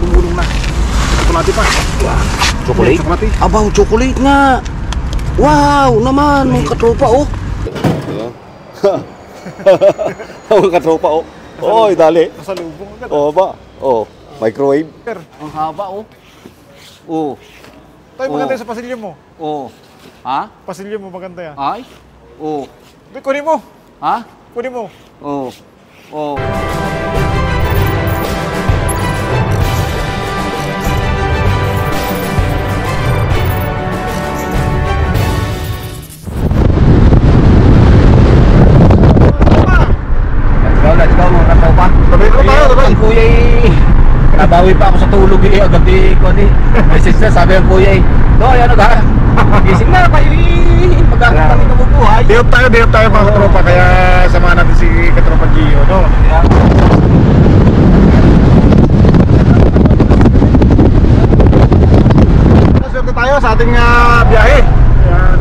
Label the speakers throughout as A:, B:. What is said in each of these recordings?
A: Tumulong na. Chocolate pa.
B: Chocolate?
A: Chocolate.
B: Abaw, chocolate nga. Wow, naman, mga katropa, oh. Mga katropa, oh. Oy, dali.
A: Kasalubong agad.
B: Oh, ba? Oh, microwave.
A: Ang haba, oh.
B: Oh.
A: Tayo maganda sa pasilyo mo.
B: Oh. Ha?
A: Pasilyo mo maganda yan.
B: Ay? Oh.
A: Kunin mo.
B: Ha?
A: Kunin mo.
B: Oh. Oh. Let's go mga katropa.
A: Sabay ko tayo, sabay.
B: Ang kuya nabawi pa ako sa tulog agad ko ni. Message na sabi ang kuya no, ayan na ka. Gising na kayo pagkakita ng mabubuhay.
A: Day off tayo mga katropa. Kaya samahan natin si Katropa Gio, no? Swerte tayo sa ating biyahe. Ayan.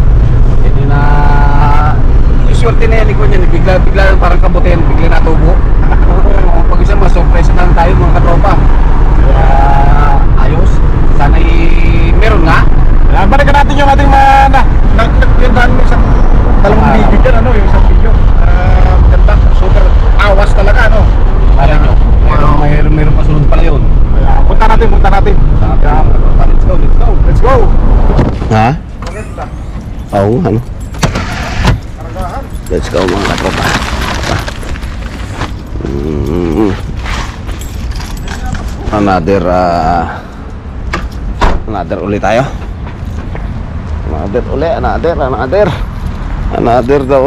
B: Hindi na swerte na yan ko niyan. Bigla parang kabutihan, bigla natubo. Pag isa ma-surprise na lang tayo mga katropa. Kaya ayos. Sana'y meron nga.
A: Ayan, balikan natin yung ating nagpindahan mo isang dalawang video dyan, ano, yung isang video. Ganda, super awas talaga, ano.
B: Para nyo. Meron pa sunod pala yun.
A: Punta natin. Let's go.
B: Ha?
A: Maganda.
B: Oo, ano?
A: Karagahan.
B: Let's go mga katropa. Another ulit tayo. Another daw.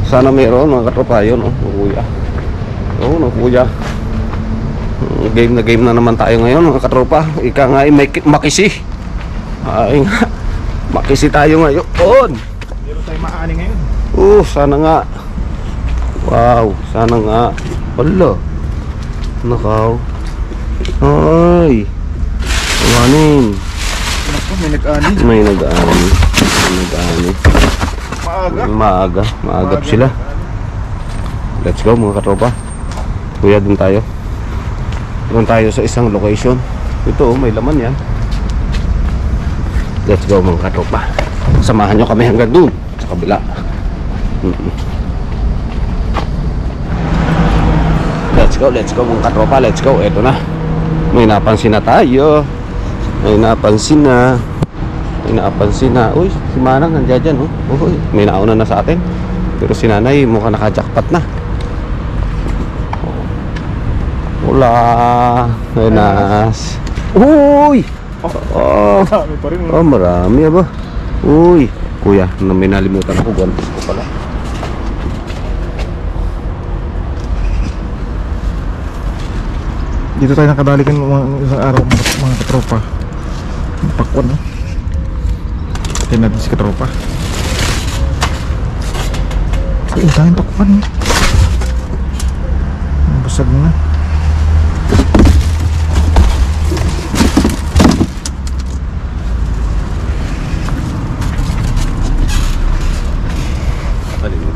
B: Sana meron mga katropa yun, oh, kuya. Oo, no, kuya. Game na naman tayo ngayon mga katropa. Ika nga ay makisi. Ay nga. Makisi tayo ngayon.
A: Meron tayo maani ngayon.
B: Sana nga. Wow, sana nga. Wala. Nakaw. Ay. Awanin.
A: May nag-ani.
B: May nag-ani. Maagap sila. Let's go mga katropa. Kuya, dun tayo sa isang location. Ito, may laman yan. Let's go mga katropa. Samahan nyo kami hanggang dun sa kabila. Let's go mga katropa. Let's go, eto na. May napansin na tayo. May napansin na. Uy, si Manang nandiyan dyan, oh. Uy, may nauna na sa atin. Pero si Nanay mukhang naka-jackpot na. Wala. Enas. Uy!
A: Marami pa rin.
B: Marami ba? Uy, kuya, may nalimutan ako. Guantes ko pala.
A: Dito tayo nakadalikan isang araw mga katropa. Pakwan, no? Patayin natin si katropa. Ay, tayo pakwan, no? Basag na.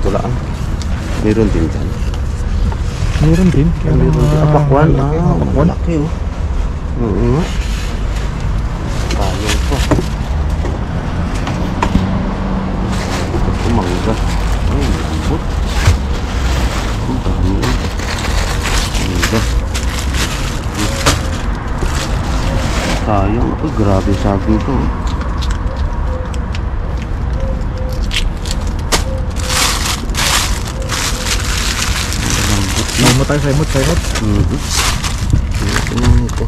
B: Ito lang. Meron din dyan.
A: Meron din.
B: Pakwan.
A: Pakwan.
B: Laki, oh. Tayo ito. Ito mangga. Ay, lambot. Ang dami. Mangga. Sayang. Ay, grabe sabi ito.
A: Saimot tayo, saimot.
B: Ito.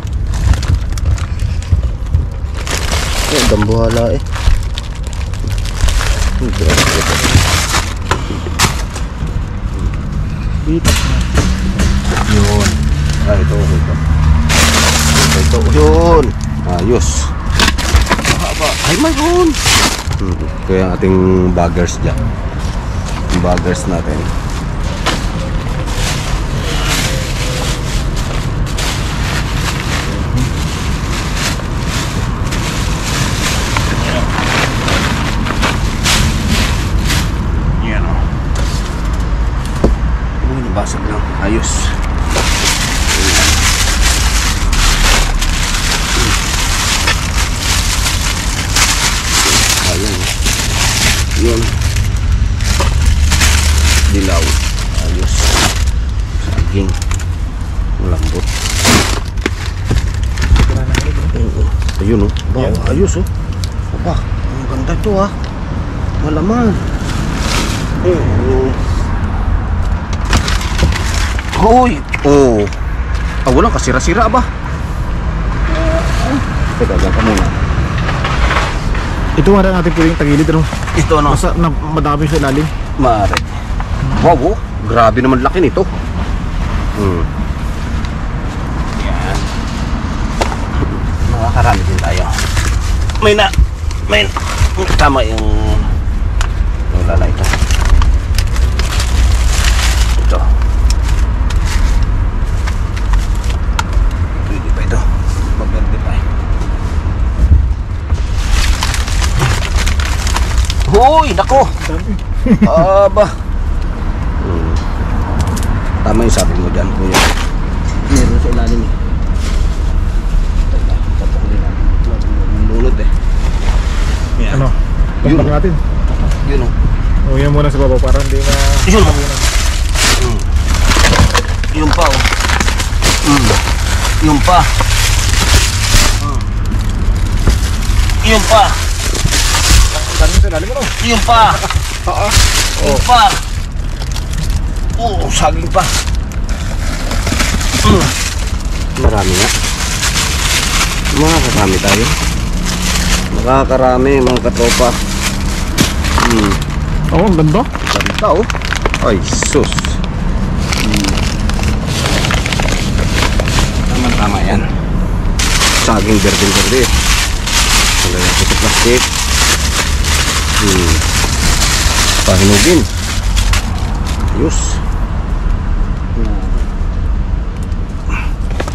B: Ay, dambuhala eh.
A: Dito.
B: Yun. Ito. Yun. Ayos. Ay, my God. Ito yung ating baggers dyan. Yung baggers natin. basag lang. Ayos. Ayan. Yun. Dilaw. Ayos. Saging. Malambot. Ayun, oh. Wow, ayos, oh. Aba, ang ganda ito, ah. Malaman. Hoy! Oh. Ah, walang kasira-sira ba? Teka, dyan ka muna.
A: Ito nga na natin pwedeng tagilid, ano?
B: Ito, ano?
A: Masa, madami sa ilalim.
B: Maaari. Wow, oh. Grabe naman laki nito. Yan. Makakarami din tayo. May tama yung lala ito. Ito. Pwede pa ito. Maberde pa eh. Hoy, nako! Aba. Tama yung sabi mo dyan, kuya. Meron sa ilalim eh. Lunod eh. Yan.
A: Ano?
B: Yun.
A: Tampag natin.
B: Yun o.
A: O, yan muna sa baba para hindi na...
B: Yun o. Yun pa o. Yun pa. Yun pa.
A: Dami sa ilalim, ano?
B: Yun pa. Yun pa. Oo, saging pa. Marami nga. Makakarami tayo. Makakarami mga katropa.
A: Oo, ang ganda.
B: Ganda oh. Ay, sus. Tama-tama yan. Saging berde-berde. Wala natin sa plastic. Pahinugin. Ayos.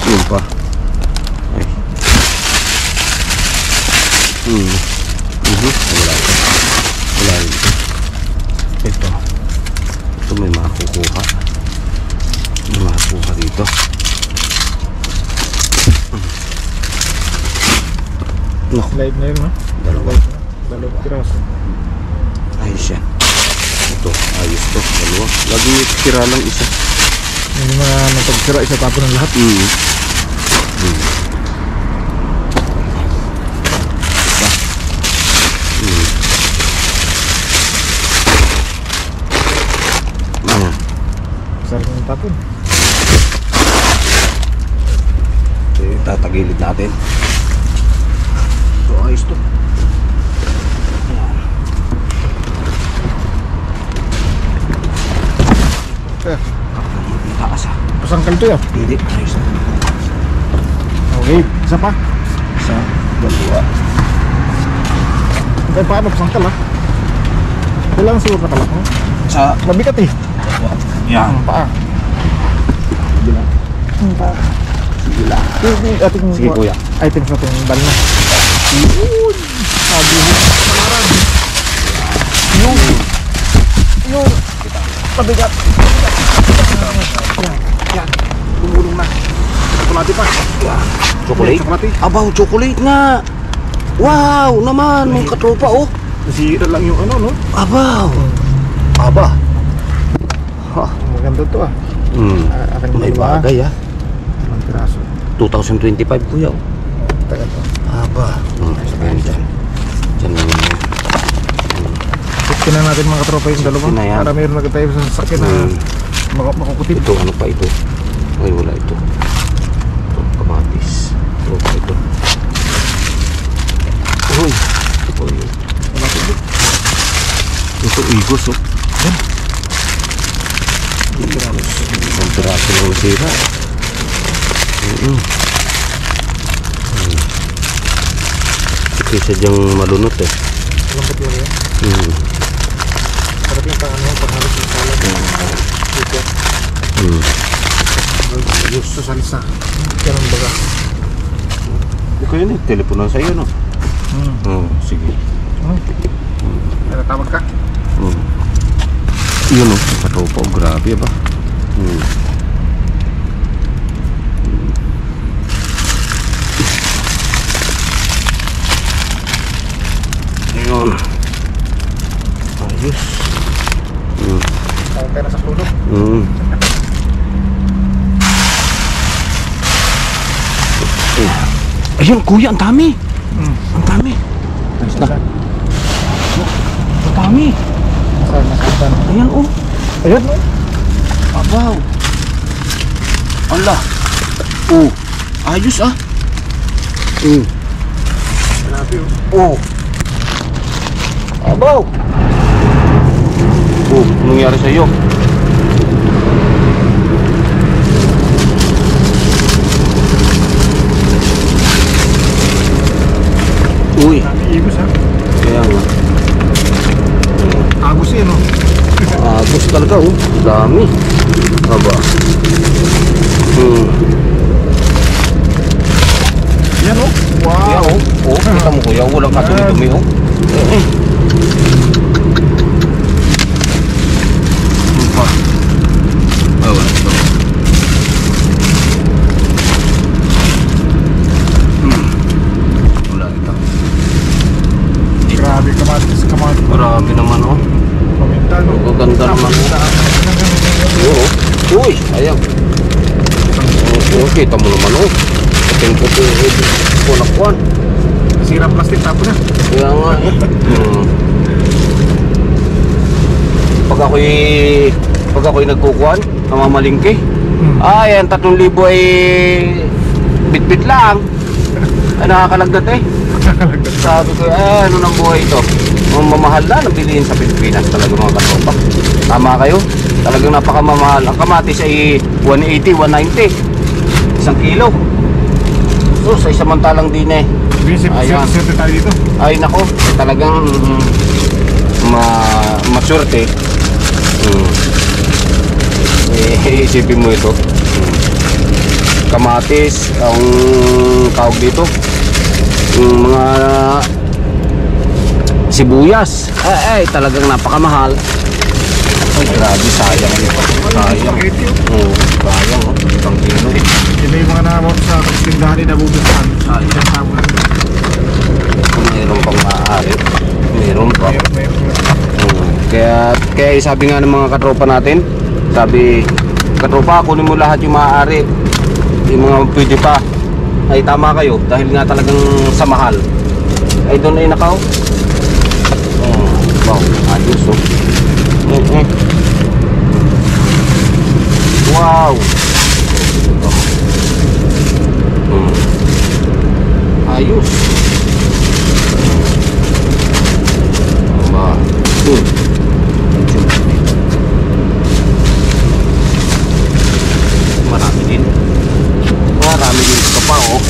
B: Yun pa. Ay. Wala ito. Wala ito. Ito may makukuha. May makukuha dito.
A: Slide na yun, no?
B: Dalawa.
A: Dalawang piraso.
B: Ayos yan. Ito, ayos to. Dalawa. Lagi tira lang isa.
A: Hindi mga napagtira, isa tapon ng lahat. Sarap ng tapon.
B: Tatagilid natin. So, ayos to. Taas ah.
A: Pasangkal to yan.
B: Hindi, ayos na.
A: Okay, isa pa.
B: Isa, dalawa.
A: Okay, paano pasangkal, ha? Kailangan siguro katalak mo.
B: Sa
A: Mabigat eh.
B: yan.
A: Ang paa. Sige lang. Ang paa.
B: Sige lang.
A: Ating
B: Sige kuya.
A: items natin bal na. Yun! Sabi mo. Malaran. Yun! Yun! Mabigat. Yan. Lumulong na. Chocolate pa.
B: Chocolate?
A: Chocolate.
B: Abaw, chocolate nga. Wow, naman, mga katropa oh.
A: Nasira lang yung ano, no?
B: Abaw. Aba. Ha.
A: Maganda to ah. Akin
B: May
A: dalawa.
B: bagay ah.
A: Ilang piraso.
B: 2025 kuya oh.
A: Tagal to.
B: Aba. Sabihin dyan. Dyan naman yan.
A: Check na natin mga katropa yung dalawa.
B: Na yan.
A: Para mayroon na tayo sa sasakyan na makukutip.
B: Ito, ano pa ito? Ay, wala ito. Ito, kamatis. Ito pa ito. Uy. Uy. Ito, igos oh.
A: Yan.
B: Ang piraso ng sira. Kaysa dyang malunot eh.
A: Lambot yun yan. Sarap yung pang ano, panghalos yung salad. Dito. Ayos sa salsa. Ganun baga.
B: Hindi ko yun eh. Teleponan sa'yo no? Sige.
A: Ano tawag ka?
B: Yun oh. Katopa. Grabe ba? Ayun. Ayos.
A: Ang pera sa tulog.
B: Ayun, kuya, ang dami. Ang dami.
A: Ayos na.
B: Ang dami.
A: Nasaan?
B: Ayan, oh.
A: Ayun, no?
B: Abaw. Ala. Oh. Ayos, ah.
A: Grabe,
B: Oh. Abaw. Oh, anong nangyari sa'yo? Uy,
A: Dami ibus, ha?
B: kaya nga.
A: Agos yan, no?
B: Agos talaga, oh. Dami. Aba.
A: Yan, oh.
B: Kuya,
A: Wow.
B: oh. Oh, kita mo kuya, walang katumi-dumi, oh. Sumpah. Oh, ito. Wala ito.
A: Grabe, kamatis.
B: Marami naman, oh.
A: Paminta, no?
B: Ang ganda naman. Oo. Uy, ayan. Oh, kita mo naman, oh. Puting-puti, kuwan.
A: Sirang plastic, tapo na.
B: Kaya nga, eh. Pag ako'y nagkukuhan, namamalingki. Ay, ang 3,000 ay bit-bit lang. Ay, nakakalagdat eh. Sabi ko, ano ng buhay ito? Mamahal na, nabilihin sa Pilipinas talaga mga katropa. Tama kayo? Talagang napakamamahal. Ang kamatis ay 180, 190. 1 kilo. So, sa isamantalang din eh. Ayan.
A: Siyempre tayo dito.
B: Ay nako, talagang maswerte. Isipin mo ito. Kamatis, ang tawag dito. Yung mga sibuyas. Ay, talagang napakamahal. Ay, grabe, sayang ito. Sayang. Oo, sayang. Isang kilo eh.
A: Ito yung mga nakabot sa tindahan ni nabubusan.
B: Sayang.
A: Tabo na.
B: Mayroon pang maaari. Mayroon pa.
A: Meron.
B: Kaya sabi nga ng mga katropa natin, sabi, katropa, kunin mo lahat yung maaari, yung mga pwede pa. Ay tama kayo, dahil nga talagang sa mahal. Ay doon ay nakaw. Wow, ayos oh. Wow. Ayos. Marami din. Marami din ito pa oh.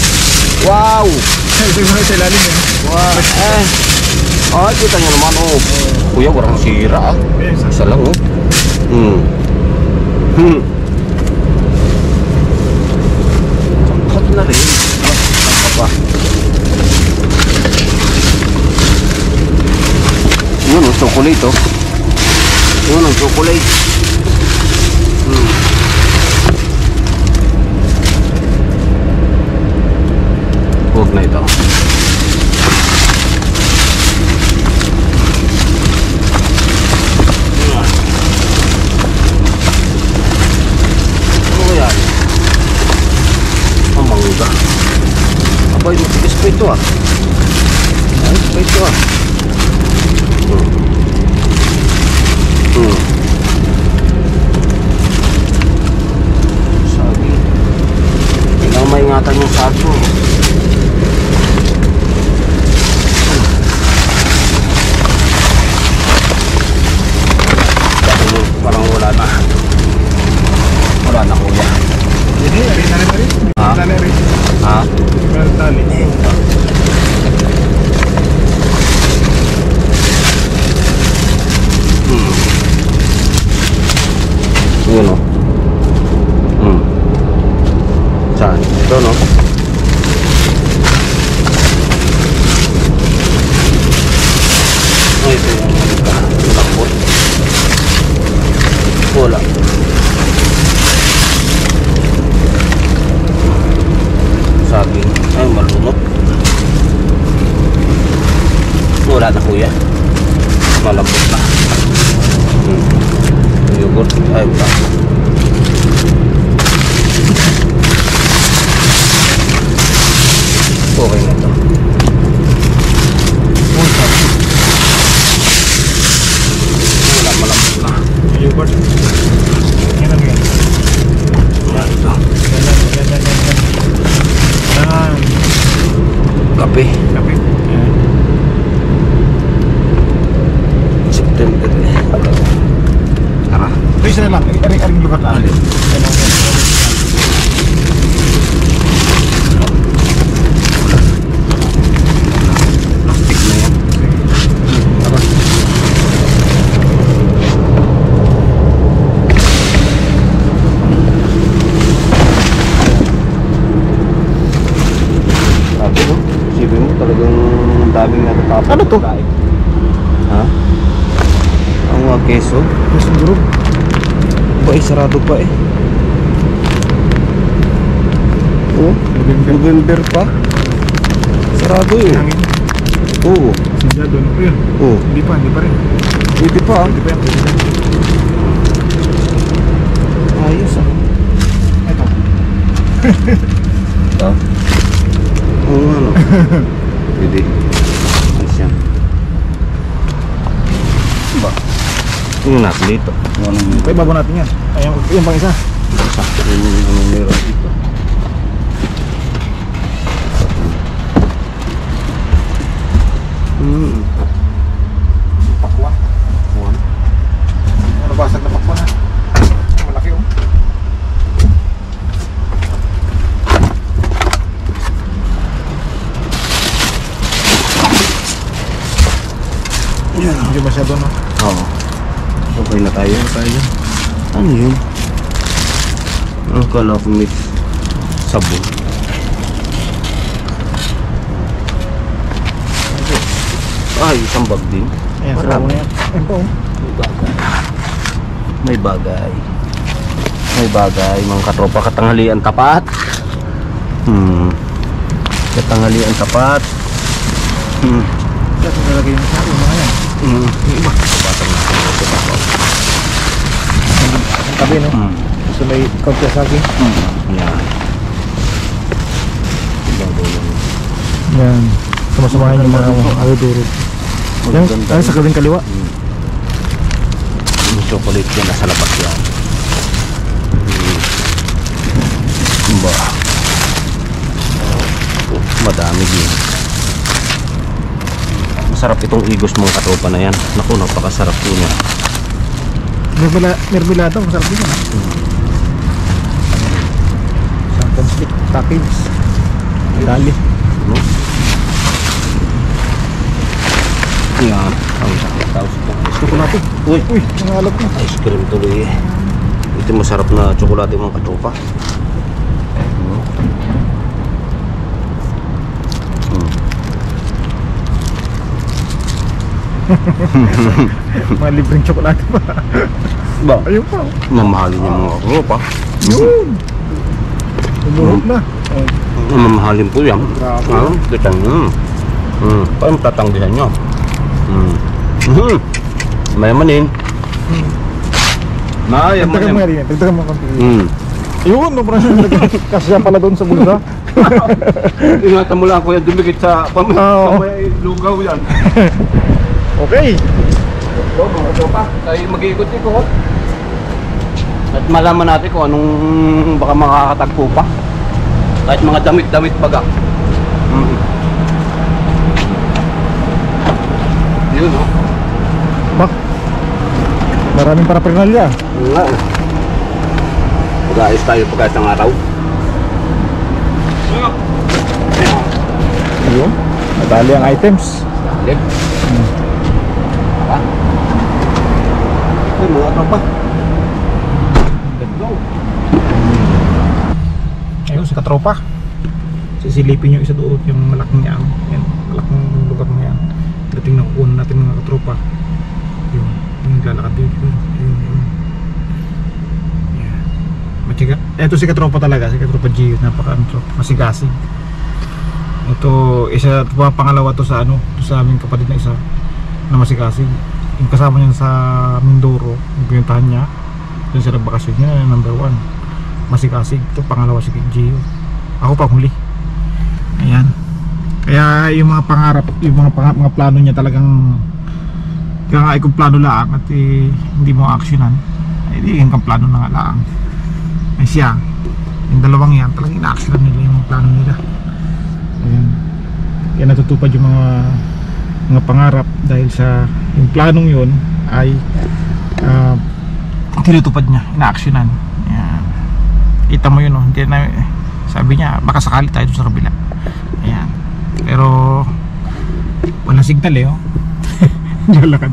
B: Wow.
A: Ito yung mga sa ilalim eh.
B: Wow. Ay, kita nyo naman oh. Kuya, warang sira ah. Isa lang oh. Sangkat na rin. Sangkat pa. Yun oh, chocolate oh. Yun ang chocolate. Huwag na ito. Ano yan? Ang mangga. Abay, matigas pa ito ah. Ayos pa ito ah. Sabi. Kailangan maingatan yung saso. Parang wala na. Wala na kuya.
A: Hindi, arin na rin.
B: Ha?
A: Tali rin.
B: Ha?
A: Meron tali.
B: Yun o. Saan? Ito no? Oh, ito yung lakot. Wala. malambot na. Yogurt, ay wala. Okay na ito. Wala, malambot na.
A: Yogurt. Yan lang yan.
B: Yan ito.
A: Yan.
B: Kape.
A: Kape. Yan.
B: September. Tara.
A: Ito isa na lang. Aring lugar na.
B: Alin?
A: Yan lang yan.
B: Plastic na yan.
A: Tara.
B: Sabi mo, isipin mo talagang daming natatapos.
A: Ano to?
B: Ha? Ang mga keso?
A: Gusto mo group?
B: Ba eh, sarado pa eh. Oh, November pa. Sarado eh.
A: Hangin.
B: Oo.
A: Sinjado. Ano po yun?
B: Oo.
A: Hindi pa rin.
B: Hindi pa ah.
A: Hindi pa yan.
B: Ayos ah.
A: Ito.
B: Ah? Oo nga no. Pwede. Ayos yan. Ba? Tingnan natin dito. Anong
A: Okay, bago natin yan. Ayan, yung pang isa.
B: sakto rin yung meron dito.
A: Pakwan. Ano basag na pakwan ha? Malaki oh. Hindi masyado no?
B: Oo. Okay na tayo. Ano yun? Ang kala ko may sabon. Ay, isang bag din.
A: Ayan,
B: Marami.
A: sarap na yan. Ayan po oh.
B: May bagay. May bagay. Mga katropa, katanghalian tapat. Katanghalian tapat.
A: Kaya ito nalagay yung sa mga yan.
B: Yung iba. Tapatan natin. Tapatan.
A: Tabi no? So may konti sa akin.
B: Yan. Bago yan.
A: Yan. Sumasamahin yung mga aluduro. Yan,
B: Maganda.
A: ay sa kabing kaliwa.
B: Yung chocolate yan nasa labas yan. Ba. Madami din. Masarap itong igos mong katropa na yan. Naku, napakasarap po niya.
A: Mermelada, masarap din yan. Sampan stick, package. Dali.
B: No? Yan. Ang sakit tao sa
A: Chocolate.
B: Uy,
A: Uy, nangalap na.
B: ice cream tuloy eh. Ito masarap na tsokolate mga katropa.
A: Mga libreng chocolate pa.
B: Ba?
A: Ayun pa. Oh.
B: Mamahalin yung mga katropa.
A: Yun. Tumuhog na. Oh.
B: Mamahalin po yan.
A: Grabe.
B: Kita nyo. Paano tatanggihan nyo? Mayamanin.
A: Dagdagan mo nga rin yan. Dagdagan mo konti. Yun, no, kasi pala doon sa bulsa.
B: Ingatan mo lang kuya, dumikit sa
A: Oo.
B: pamay lugaw yan.
A: Okay.
B: So mga tropa, tayo mag-iikot-ikot. At malaman natin kung anong baka makakatagpo pa. Kahit mga damit-damit baga. Yun o.
A: Bak. Maraming paraphernalia.
B: Nga. Pag-aayos tayo pagkayos ng araw.
A: Ayun. Nadali ang items.
B: Dali. Ay, mga tropa. Let's go.
A: Ayun, si katropa. Sisilipin yung isa doon, yung malaking yan. Yan, malaking lugar na yan. Dating nakukuha natin mga katropa. Yun, yung lalakad din. Yun. Yeah. Machiga. Ito si katropa talaga, si katropa G. Masigasig. Ito, isa, pangalawa to sa ano, to sa aming kapatid na isa na masigasig. yung kasama niya sa Mindoro, yung pinuntahan niya, doon siya nagbakasyon niya, number 1 masikasig. Ito pangalawa si Gio, ako pa huli. Ayan, kaya yung mga pangarap, yung mga plano niya talagang kaya nga ikong plano lang at hindi mo actionan, hindi yung plano na nga lang. Ay siya, yung dalawang yan talagang ina-actionan nila yung mga plano nila. Ayan, kaya natutupad yung mga pangarap dahil sa yung planong yun ay tinutupad niya, ina-actionan. Ayan, kita mo yun, oh. Hindi na, sabi niya baka sakali tayo sa kabila. Ayan, pero wala signal eh, oh. Lalakad.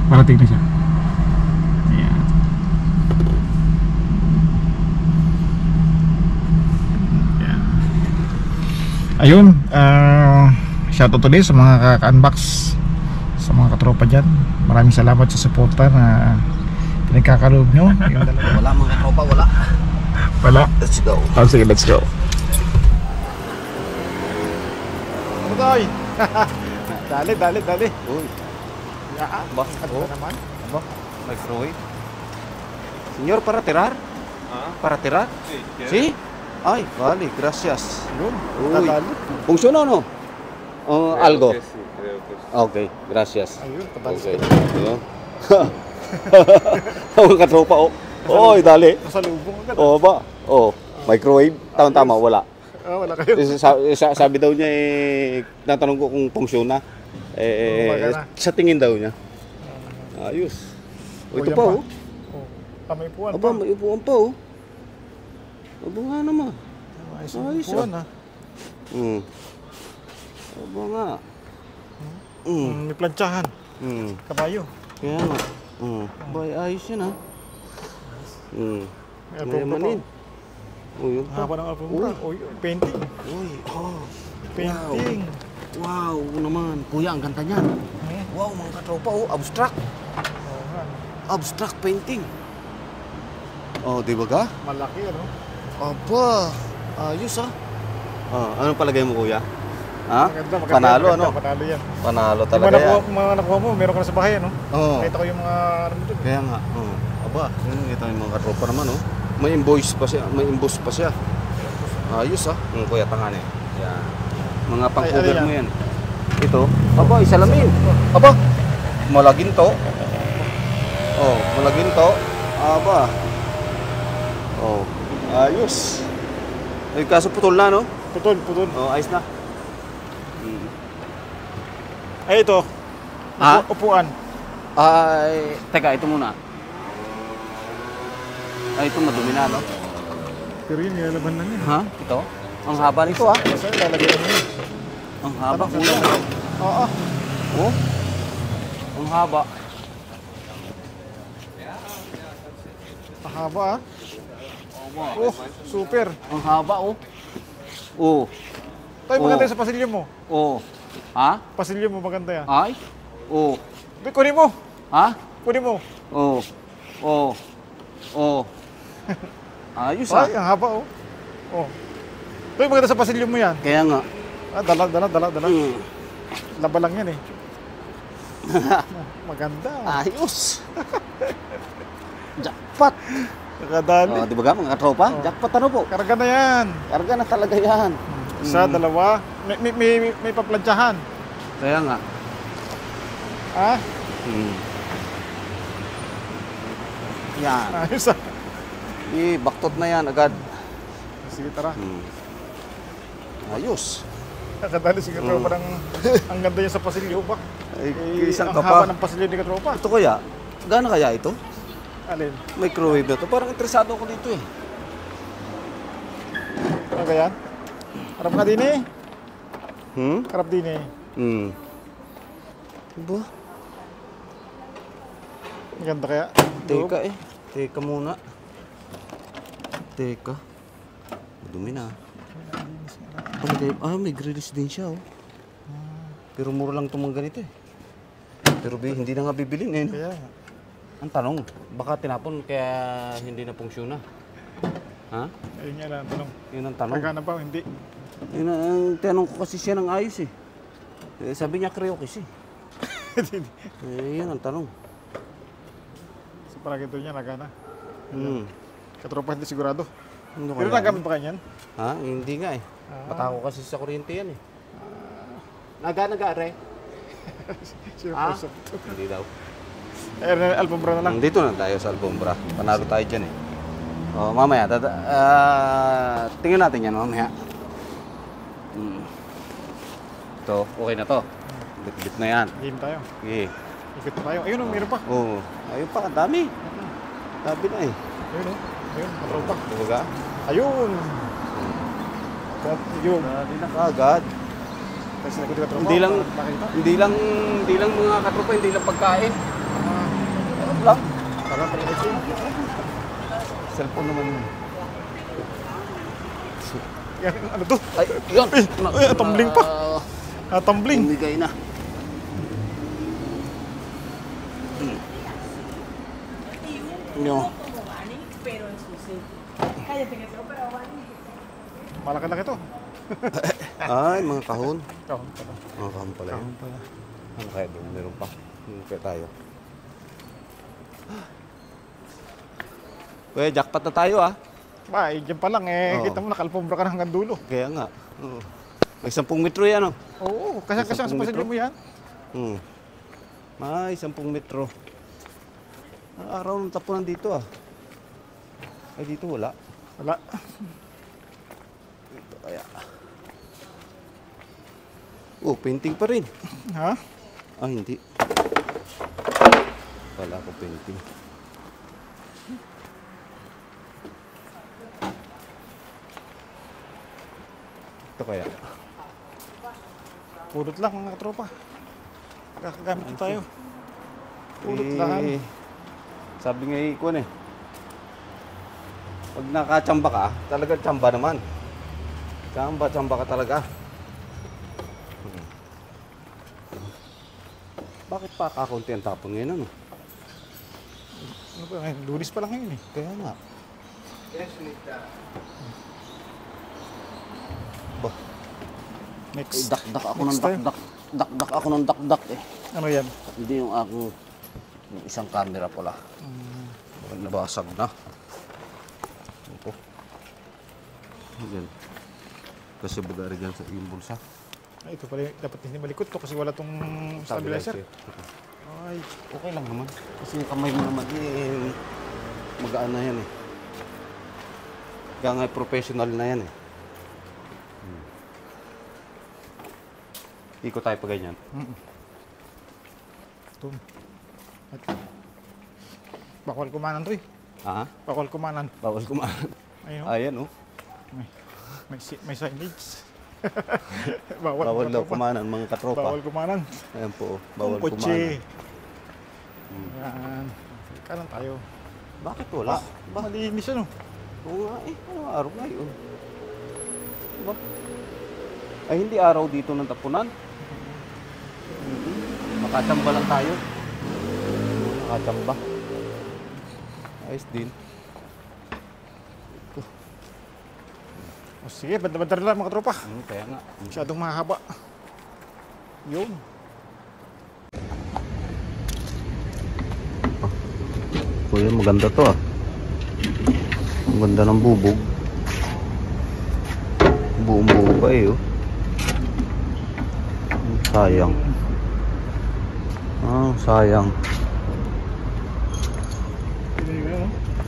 A: Parating na siya. Ayan. Ayan. Ayun, shoutout ulit sa mga kaka-unbox, sa mga katropa dyan. Maraming salamat sa suporta na pinagkakaloob nyo.
B: Wala mga katropa, wala.
A: Wala.
B: Let's go.
A: Oh, sige, let's go. Butoy! Dali.
B: Uy,
A: Ya,
B: ba?
A: ano naman?
B: Aba, microwave. Señor, para tirar? Para tirar? Sí. Ay, vale, gracias.
A: Yun,
B: Uy.
A: kadali.
B: ¿Funciona o no? Algo.
C: Que sí, creo que sí.
B: Ok, gracias.
A: Ayun, kadali.
B: Okay. Ayun. Mga katropa, oh. Oy, dali.
A: Kasalubong agad.
B: Oh, ba? Oh, microwave. Tama, wala.
A: Wala kayo.
B: Sabi daw niya natanong ko kung funksiona.
A: Magana.
B: Sa tingin daw niya. Ayos. O, ito
A: Yan
B: pa, oh.
A: May upuan
B: Aba, may upuan pa, oh. Aba nga naman.
A: Ayos
B: Ayos,
A: yung upuan, ha.
B: Aba nga.
A: May plantsahan. Kabayo.
B: Kaya nga. Bay, ayos yun, ha.
A: May
B: May
A: alfombra pa.
B: manin. Oh, yun pa.
A: Haba ng alfombra. Uy, painting.
B: Uy, oh.
A: Painting.
B: Wow naman. Kuya, ang ganda niyan. Wow, mga katropa, oh. Abstract.
A: Oo nga.
B: Abstract painting. Oh, di ba ka?
A: Malaki, ano?
B: Aba, ayos, ha. Ano palagay mo, kuya? Ha?
A: Maganda.
B: Panalo, ano?
A: Panalo yan.
B: Panalo
A: Yung
B: talaga yan.
A: mga nakuha mo, meron ka na sa bahay, ano?
B: Oo.
A: Nakita ko yung mga ano mo dun.
B: Kaya nga. Aba, yun, ito yung mga katropa naman, oh. May invoice pa siya. May invoice pa siya. Ayos, ha. Kuya, tangan eh. Yan. Mga pang-cover
A: ano
B: mo yan. Ito. Aba, isalamin. Aba, malagin to. Oh, malagin to. Aba. Oh, ayos. Ay, kaso putol na, no?
A: Putol.
B: Oh, ayos na.
A: Ay, ito.
B: Ha?
A: Upuan.
B: Ay, teka, ito muna. Ay, ito madumi na, no?
A: Pero yun, nilalaban na niya.
B: Ha? Ito? Ang haba nito, ha?
A: Kasi lalagyan mo yun.
B: Ang haba, kuya.
A: Oo.
B: Oh? Ang haba.
A: Mahaba, ah. Oh, super.
B: Ang haba, oh. Oh.
A: Tayo, maganda
B: Oh.
A: yan sa pasilyo mo.
B: Oh. Ha?
A: Pasilyo mo, maganda yan.
B: Ay? Oh.
A: Kunin mo.
B: Ha?
A: Kunin mo.
B: Oh. Oh. Oh. Ayos, ha?
A: Ay, ang haba, oh. Oh. Tayo, maganda sa pasilyo mo yan.
B: Kaya nga.
A: Ah, dala.
B: Mm.
A: Laba lang yan, eh. Maganda.
B: Ayos. Jackpot.
A: Nakadali.
B: Oh, di ba ka, mga katropa?
A: Oh.
B: Jackpot ano po?
A: Karga na yan.
B: Karga na talaga yan.
A: Isa, dalawa. May paplantsahan.
B: Kaya nga.
A: Ah,
B: Yan.
A: ayos, ah.
B: Baktot na yan agad.
A: Sige, tara.
B: Ayos.
A: Nakadali si Katropa ng ang ganda niya sa pasilyo ba?
B: Ay,
A: Eh,
B: isang
A: ang
B: ka
A: haba
B: pa.
A: ng pasilyo ni Katropa.
B: Ito kaya? Gaano kaya ito?
A: Alin?
B: Microwave na to. Parang interesado ako dito eh.
A: Ano ba yan? Harap nga din eh.
B: Hmm?
A: Harap din eh.
B: Diba?
A: Maganda kaya.
B: Teka eh. Teka muna. Teka. Madumi na. May grillis din siya oh. Pero mura lang itong mga ganito eh. Pero hindi na nga bibilin eh. No?
A: Kaya nga.
B: Ang tanong, baka tinapon kaya hindi na funksyon na. Ha?
A: Ayun nga lang ang tanong.
B: Yun ang tanong.
A: Karga na ba o hindi?
B: Yun ang tanong ko kasi siya ng ayos eh. Sabi niya kriokis eh. Eh, yun ang tanong.
A: So parang ito niya, nagana.
B: Hmm.
A: Katropa hindi sigurado.
B: Ano
A: Pero
B: kaya?
A: nagamit pa kanyan?
B: Ha? Hindi nga eh.
A: Ah.
B: Patako kasi sa kuryente yan eh. Naga-re.
A: Sino
B: Ah?
A: person?
B: Hindi daw.
A: Eh, Alfombra na lang.
B: Dito na tayo sa Alfombra. Panalo tayo dyan eh. O, mamaya. Tingnan natin yan mamaya. Ito, okay na to. Bit-bit na yan.
A: Game tayo.
B: Okay.
A: Ikot na tayo. Ayun, meron pa.
B: Oo. Ayun pa, dami. Dami na eh.
A: Ayun, ayun, katropa.
B: Diba?
A: Ayun. Yun.
B: Dami na kagad.
A: Kasi nagkot yung katropa.
B: Hindi lang,
A: Makita.
B: hindi lang mga katropa, hindi lang pagkain. Ano lang?
A: Parang pag-ito.
B: Cellphone naman yun.
A: Yan, ano to?
B: Ay, yun!
A: Ay, tumbling pa. Tumbling.
B: Bumigay na. Yo.
C: Pero en susi. Cállate que te opera Wani.
A: Malaki-laki to.
B: Ay, mga kahon.
A: Kahon pala.
B: Mga kahon pala yun.
A: Kahon pala.
B: Ano kaya doon? Meron pa. Hindi kaya tayo. Kuya, jackpot na tayo ah.
A: Ba, dyan pa lang eh.
B: Oo.
A: Kita mo, nakalpombra ka na hanggang dulo.
B: Kaya nga. Oo. May 10 metro yan oh.
A: Oo, kasi
B: Isang
A: sa pasadyo
B: metro?
A: mo yan.
B: May 10 metro. Araw ng tapunan dito ah. Ay dito wala.
A: Wala.
B: Ito kaya. Oh, painting pa rin.
A: Ha?
B: Ah, hindi. Wala ko painting. Ito kaya.
A: Pulot lang mga katropa. Kakagamit na tayo. Pulot lang.
B: Sabi nga ikon eh. Pag nakachamba ka, talaga chamba naman. Chamba ka talaga. Bakit pa kakaunti ang tapon ngayon ano?
A: Ano ba ngayon? Lunis pa lang ngayon eh.
B: Kaya nga. Bah,
A: Next.
B: dakdak ako
A: Next
B: ng
A: time.
B: dakdak. Dakdak ako ng dakdak eh.
A: Ano yan?
B: Hindi yung aking yung isang camera pala. Nabasag na. Ito. Yan. Kasi bagari dyan sa yung bulsa.
A: Ay, ito pala dapat hindi malikot to kasi wala tong stabilizer. Ay,
B: Okay lang naman. Kasi yung kamay mo naman eh, magaan na yan eh. Kaya nga professional na yan eh. Ikot tayo pa ganyan.
A: ito. At, bawal kumanan to eh.
B: Ah,
A: Bawal kumanan.
B: bawal kumain.
A: Ayun.
B: Ayan oh.
A: May signage. Bawal
B: Bawal daw
A: katropa.
B: kumanan mga katropa.
A: Bawal kumanan.
B: Ayan po oh. Bawal
A: Kung kotse.
B: kumanan.
A: Yan. Kanan tayo.
B: Bakit wala?
A: Malinis ano?
B: Oo nga eh. Ano araw ngayon? Diba? Ay hindi araw dito ng tapunan. Makachamba lang tayo. Makachamba. Ayos din.
A: O sige, banda-banda lang mga tropa.
B: Kaya nga.
A: Masyadong mahaba. Yun.
B: Kuya, maganda to ah. Ang ganda ng bubog. Buong-buo pa eh oh. Sayang. Ah, sayang.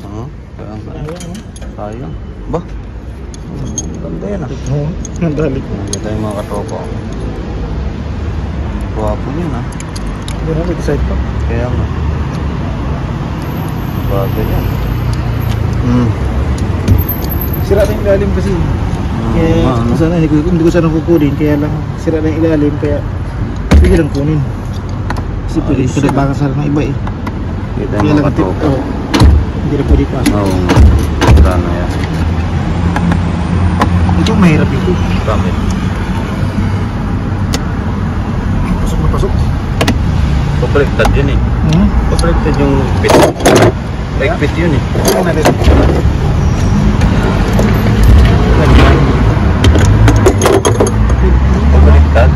B: Ah, kaya nga. Sayang. Ba? Ganda yan ah.
A: Oo, nandalik.
B: Ganda yung mga katropa. Guwapo yun ah.
A: Doon na, may side pa.
B: Kaya nga. Bagay yan.
A: Sira na yung ilalim kasi. Kaya sana hindi ko sana kukunin. Kaya lang sira na yung ilalim. Kaya pwede lang kunin. Kasi pwede
B: Ayos
A: pwede
B: yun.
A: baka sana ng iba eh.
B: Kita
A: Kaya
B: yung
A: lang
B: mga katropa.
A: hindi na pwede pa.
B: Oo. Wala na yan.
A: Ito mahirap ito.
B: Bakit?
A: Pasok na pasok.
B: Pabriktad yun eh. Pabriktad yung pit. Like pit yun eh.
A: Tingnan natin.
B: Pabriktad.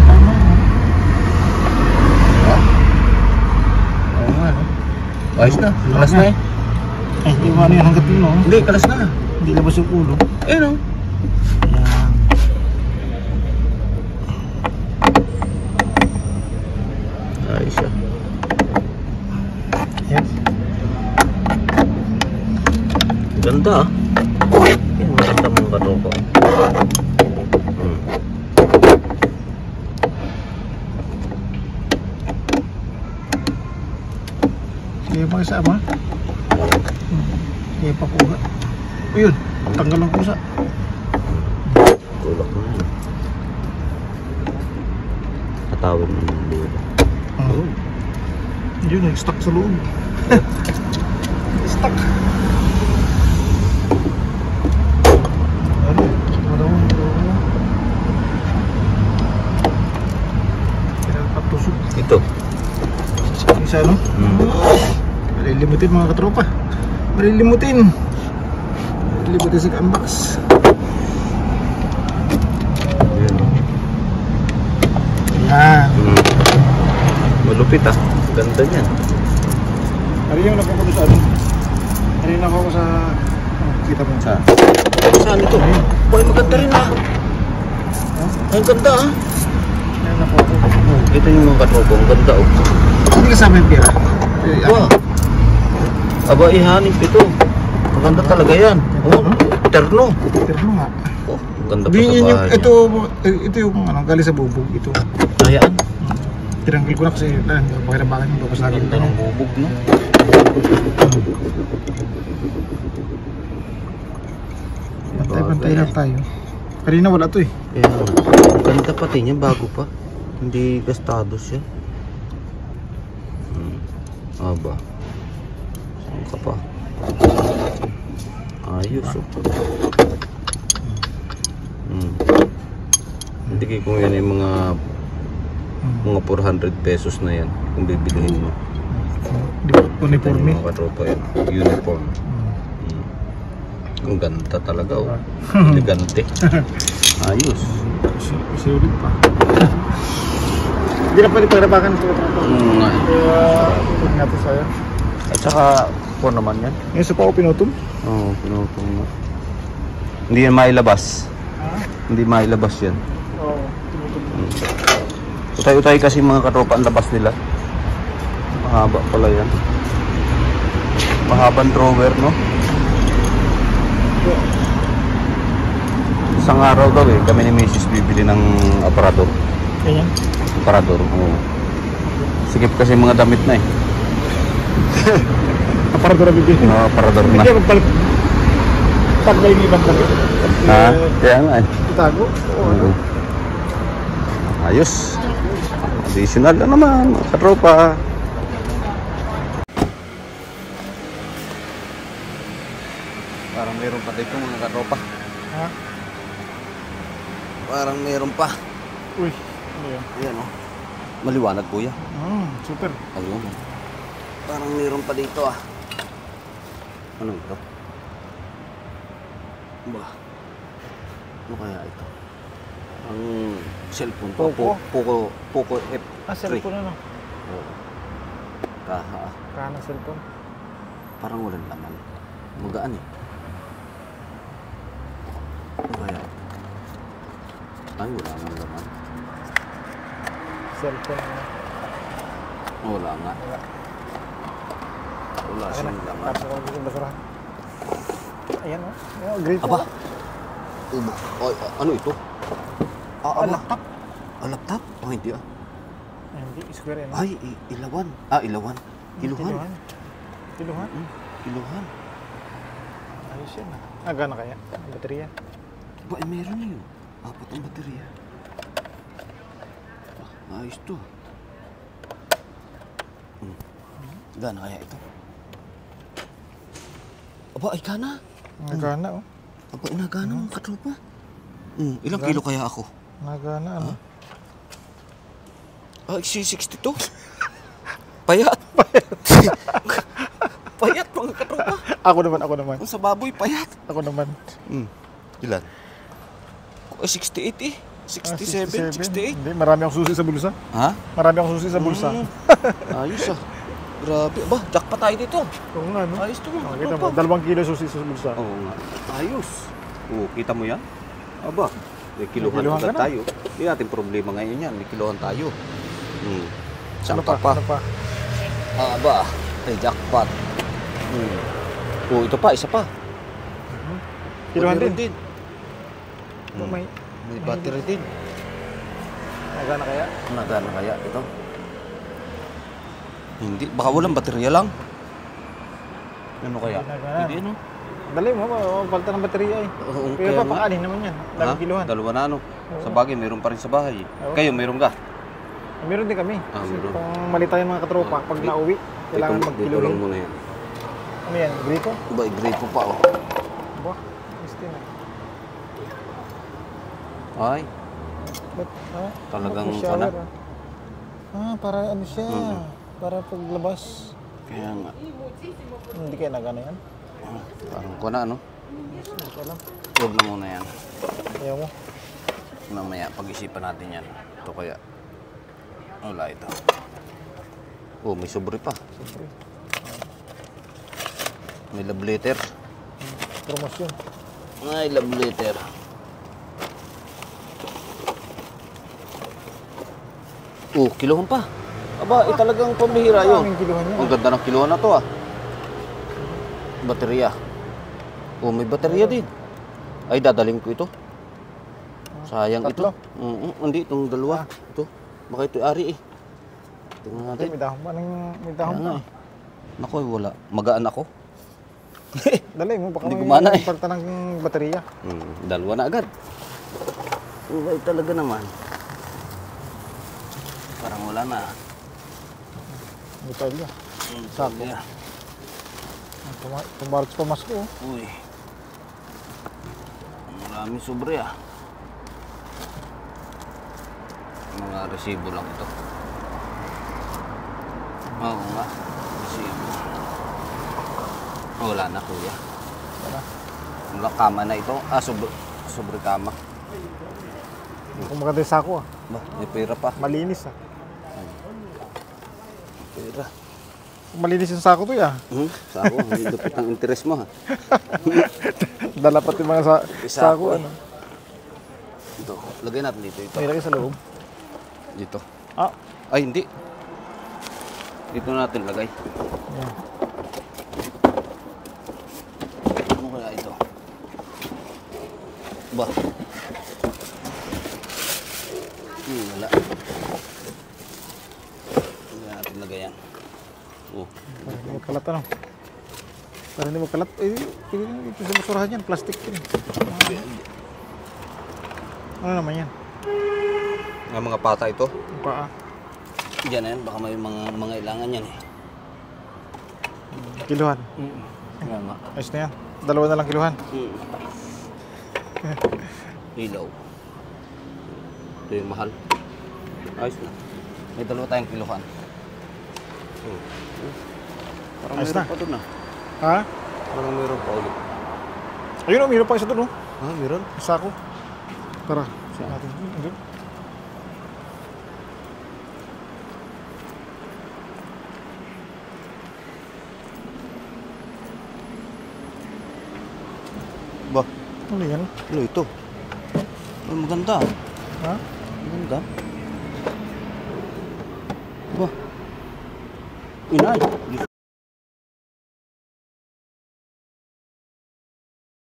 B: Ayos na. Kalas na eh.
A: Eh, di ba ano yan hanggat yun, no?
B: Hindi, kalas na.
A: Hindi labas yung ulo.
B: Eh no.
A: Ayan.
B: Ayos siya.
A: Ayan.
B: Ganda ah. Yan, maganda mong katropa.
A: Sige pa isama. Sige pa kuha. Ayun, tanggal ang kusa.
B: Tulak na yan. Katawin mo ng lula.
A: Oh. Yun, nag-stuck sa loob. Stuck. Ano? Kailangan patusok.
B: Ito.
A: Isa, no? Malilimutin mga katropa. Malilimutin. Malilimutin sa unbox.
B: Yan.
A: Ayan.
B: Malupit ah. Ganda niyan.
A: Hari yung nakuha ko sa ano? Hari yung nakuha ko sa... kita mo sa...
B: Saan ito? Boy, maganda rin ah. Ang ganda ah.
A: Ayan nakuha ko.
B: Ito yung mga katropa. Ang ganda oh.
A: Hindi kasama yung pera.
B: Wow. Aba, ihanip ito. Maganda talaga yan. Oh, terno.
A: Terno nga.
B: Oh, ganda pa
A: Di,
B: sa
A: yun yung,
B: bahay.
A: ito yung ano, galing sa bubog. Ito.
B: Ayaan.
A: Tinanggal ko na kasi pakirabakan yung lubos lagi.
B: Ganda ng bubog, no?
A: Pantay-pantay lang tayo. Kanina wala to eh.
B: Kaya, ganda pati niya, bago pa. Hindi gastado siya. Aba. Saan ka pa? Ayos oh. Hindi kayo kung yan yung mga 400 pesos na yan kung bibilihin mo.
A: Uniforme.
B: Mga katropa yan. Uniform. Ang ganda talaga oh. Elegante. Ayos.
A: Sulit pa. Hindi na pwede pakirabakan ito. Kaya ikot natin sa'yo.
B: At saka po naman yan.
A: Yung sa pao pinutol?
B: Oo, pinutong mo. Hindi yan mailabas. Hindi mailabas yan.
A: Oo, pinutol.
B: Utay-utay kasi mga katropa ang labas nila. Mahaba pala yan. Mahabang drawer, no? Isang araw daw eh, kami ni Mrs. bibili ng aparador.
A: Ganyan?
B: Aparador, oo. Sikip kasi mga damit na eh.
A: Aparador na bibili.
B: Mga aparador na.
A: Hindi, magpalit. Taglay ni ibang damit.
B: Ha? Kaya nga eh.
A: Itago? Oo.
B: Ayos. Additional na naman, mga katropa. Parang meron pa dito mga katropa.
A: Ha?
B: Parang meron pa.
A: Uy, ano yun?
B: Ayan oh. Maliwanag kuya.
A: Super.
B: Ayun oh. Parang meron pa dito ah. Ano ito? Ba? Ano kaya ito? Ang cellphone ko. Poco F3.
A: Cellphone ano?
B: Oo. Kaha ah.
A: Kanan cellphone.
B: Parang walang laman. Magaan eh. Ano kaya ito? Ay, wala nga laman.
A: Cellphone.
B: Wala nga. Wala siyang laman.
A: Tapos ako yung basurahan. Ayan o. Ayan, grade
B: Aba! Ubo. Ay, ano ito?
A: laptop.
B: Laptop? Oh, hindi ah.
A: Hindi, square yan.
B: Ay, ilawan. Ilawan. Kiluhan.
A: Kiluhan?
B: Kiluhan.
A: Ayos yan ah. Gana kaya? Ang baterya.
B: Ba, meron na yun. 4 ang baterya. Ayos to. Gana kaya ito? Aba, ay gana.
A: Nagana oh.
B: Aba, inagana mga katropa. Ilang kilo kaya ako?
A: Nagana ano?
B: XC60 to. Payat. Payat mga katropa.
A: Ako naman.
B: Kung sa baboy, payat.
A: Ako naman.
B: Ilan? 68 eh. 67, 68.
A: Hindi, marami akong susi sa bulsa.
B: Ha?
A: Marami akong susi sa bulsa.
B: Ayos ah. Grabe. Ba, jackpot tayo dito.
A: Oo nga, no?
B: Ayos to mga
A: Kita mo,
B: katropa.
A: 2 kilo susi sa bulsa.
B: Oo nga. Ayos. Oo, kita mo yan? Aba, may kiluhan
A: May kiluhan
B: agad
A: ka na.
B: tayo. Hindi natin problema ngayon yan. May kiluhan tayo. Saan
A: Ano
B: ka pa?
A: Ano pa?
B: Aba, may jackpot. Oh, ito pa, isa pa.
A: Kiluhan
B: Battery
A: din.
B: Hmm.
A: May
B: May battery din.
A: nagana kaya?
B: Nagana kaya ito? Hindi, baka walang baterya lang. Ano kaya?
A: Hindi nagana.
B: Hindi, ano?
A: Dali mo, palta ng baterya eh.
B: Oo,
A: Pero
B: kaya
A: pa
B: nga.
A: pang-anin naman yan.
B: Ha?
A: 2 kiluhan.
B: Dalawa na ano?
A: Oo.
B: Sa bagay, meron pa rin sa bahay.
A: Oo.
B: Kayo, meron ka?
A: Meron din kami.
B: Ah,
A: Kasi
B: meron.
A: kung mali tayo mga katropa, pag
B: Di-
A: nauwi, kailangan
B: Dito lang
A: magkiluhin.
B: muna yan.
A: Ano yan? Grito?
B: Ba, gripo pa oh.
A: Ba? Gusto na.
B: Ay,
A: Ba't, ha?
B: Talagang
A: May shower,
B: ano?
A: ah. para ano siya? Para paglabas.
B: kaya nga.
A: Hindi kaya nagana yan?
B: Parang ko na, ano?
A: Hindi ko alam.
B: Huwag na muna yan.
A: Ayaw mo.
B: Mamaya, pag-isipan natin yan. Ito kaya. Wala ito. Oh, may sobre pa.
A: Siyempre.
B: May love letter.
A: Promosyon.
B: Ay, love letter. Oh, kiluhan pa. Aba, talagang pambihira yun.
A: Maraming kiluhan yan.
B: Ang ganda ng kiluhan na to ah. Baterya. Oh, may baterya din. Ay, dadaling ko ito. Sayang
A: Tatlo?
B: ito. Hindi, itong dalawa. Ito. Baka ito ari eh. Tingnan natin.
A: May dahon pa. May dahon
B: Kaya
A: pa.
B: nga eh. Naku, wala. Magaan ako.
A: Dali mo, baka
B: Hindi
A: may
B: gumana eh.
A: palta ng baterya.
B: Dalawa na agad. Ay, talaga naman. Parang wala na.
A: Baterya.
B: Sako.
A: Pumarot sa pamasko. Oh.
B: Uy. Maraming sobre ah. Mga resibo lang ito. Oo nga. Resibo. Wala na kuya.
A: Wala.
B: Wala kama na ito. Ah, sobre kama.
A: Kung maganda yung sako ah.
B: Ba, may pera pa.
A: Malinis ah.
B: Pera.
A: Kung malinis yung sako to ah.
B: Sako, hindi lupit ang interest mo ha.
A: Dala pati mga
B: Sako,
A: sako ano.
B: Ito, lagay natin dito. Ito.
A: May lagay sa loob.
B: Dito.
A: Ah.
B: Ay, hindi. Dito natin lagay.
A: Yan.
B: Ano kaya ito? Ba? Wala. Hindi natin lagay yan. Oh.
A: Para hindi magkalat ano. Para hindi magkalat. Eh, pili ito sa basurahan yan. Plastic yun. Ano naman yan?
B: Ang mga pata ito.
A: Yung paa.
B: Diyan na yan. Baka may mga ilangan yan eh.
A: Kiluhan.
B: Kaya nga.
A: Ayos na yan. 2 na lang kiluhan.
B: Ilaw. Ito yung mahal. Ayos na. May 2 tayong kiluhan. Parang
A: Ayos
B: meron
A: na.
B: pa doon ah.
A: Ha?
B: Parang meron pa ulit.
A: Ayun o, mayroon pa isa doon oh.
B: Ha? Meron?
A: Sako. Tara.
B: Saan?
A: Natin. Andun.
B: Ba?
A: Ano yan?
B: Ano ito? Ay, maganda.
A: Ha?
B: Maganda. Ba? Inay.